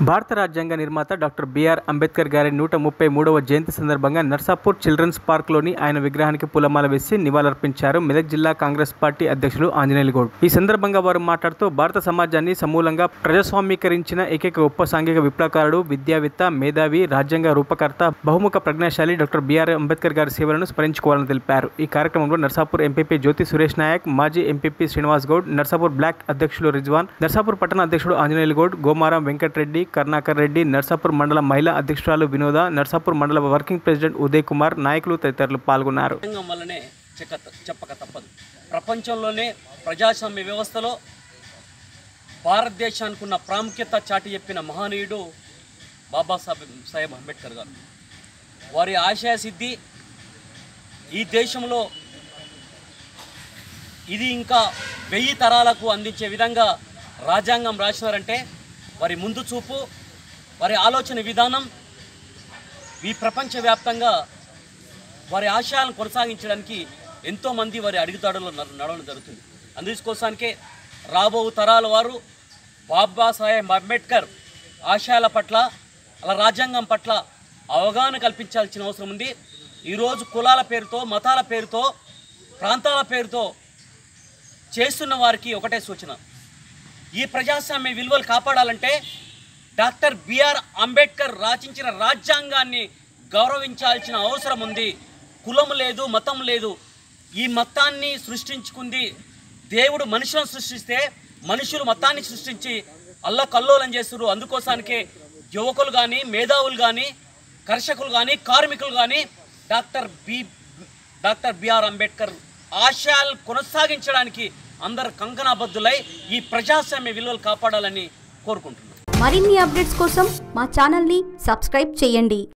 భారత రాజ్యాంగ నిర్మాత డాక్టర్ బిఆర్ అంబేద్కర్ గారి 133వ జయంతి సందర్భంగా నర్సాపూర్ చిల్డ్రన్స్ పార్క్లోని ఆయన విగ్రహానికి పూలమాల వేసి నివాళులర్పించారు మెదక్ జిల్లా కాంగ్రెస్ పార్టీ అధ్యక్షులు ఆంజనేయులు గౌడ్. ఈ సందర్భంగా వారు మాట్లాడుతూ భారత సమాజాన్ని సమూలంగా ప్రజాస్వామీకరించిన ఏకైక గొప్ప సాంఘిక విప్లవకారుడు, విద్యావేత్త, మేధావి, రాజ్యాంగ రూపకర్త, బహుముఖ ప్రజ్ఞాశాలి డాక్టర్ బిఆర్ అంబేద్కర్ గారి సేవలను స్మరించుకోవాలని తెలిపారు. ఈ కార్యక్రమంలో నర్సాపూర్ ఎంపీపీ జ్యోతి సురేష్ నాయక్, మాజీ ఎంపీపీ శ్రీనివాస్ గౌడ్, నర్సాపూర్ బ్లాక్ అధ్యక్షులు రిజ్వాన్, నర్సాపూర్ పట్టణ అధ్యక్షుడు ఆంజనేయులు గౌడ్, గోమారం వెంకటరెడ్డి, కర్ణాకర్ రెడ్డి, నర్సాపూర్ మండల మహిళా అధ్యక్షురాలు వినోద, నర్సాపూర్ మండల వర్కింగ్ ప్రెసిడెంట్ ఉదయ్ కుమార్, నాయకులు తదితరులు పాల్గొన్నారు. చెప్పక తప్పదు. ప్రపంచంలోనే ప్రజాస్వామ్య వ్యవస్థలో భారతదేశానికి ఉన్న ప్రాముఖ్యత చాటి చెప్పిన మహనీయుడు బాబాసాహెబ్ అంబేద్కర్ గారు. వారి ఆశయ సిద్ధి ఈ దేశంలో ఇది ఇంకా 1000 తరాలకు అందించే విధంగా రాజ్యాంగం రాసినారంటే వారి ముందు చూపు, వారి ఆలోచన విధానం ఈ ప్రపంచవ్యాప్తంగా వారి ఆశయాలను కొనసాగించడానికి ఎంతోమంది వారి అడుగుదాడుల్లో నడవడం జరుగుతుంది. అందుకోసానికే రాబో తరాల వారు బాబాసాహెబ్ అంబేద్కర్ ఆశయాల పట్ల, అలా రాజ్యాంగం పట్ల అవగాహన కల్పించాల్సిన అవసరం ఉంది. ఈరోజు కులాల పేరుతో, మతాల పేరుతో, ప్రాంతాల పేరుతో చేస్తున్న వారికి ఒకటే సూచన, ఈ ప్రజాస్వామ్య విలువలు కాపాడాలంటే డాక్టర్ బిఆర్ అంబేద్కర్ రచించిన రాజ్యాంగాన్ని గౌరవించాల్సిన అవసరం ఉంది. కులం లేదు, మతం లేదు. ఈ మతాన్ని సృష్టించుకుంది దేవుడు. మనుషులను సృష్టిస్తే మనుషులు మతాన్ని సృష్టించి అల్లకల్లోలం చేస్తున్నారు. అందుకోసానికే యువకులు కానీ, మేధావులు కానీ, కర్షకులు కానీ, కార్మికులు కానీ డాక్టర్ బిఆర్ అంబేద్కర్ ఆశయాలు కొనసాగించడానికి అందరు కంకణబద్దులై ఈ ప్రజాస్వామ్య విలువలు కాపాడాలని కోరుకుంటున్నాను. మరిన్ని అప్డేట్స్ కోసం మా ఛానల్ని సబ్స్క్రైబ్ చేయండి.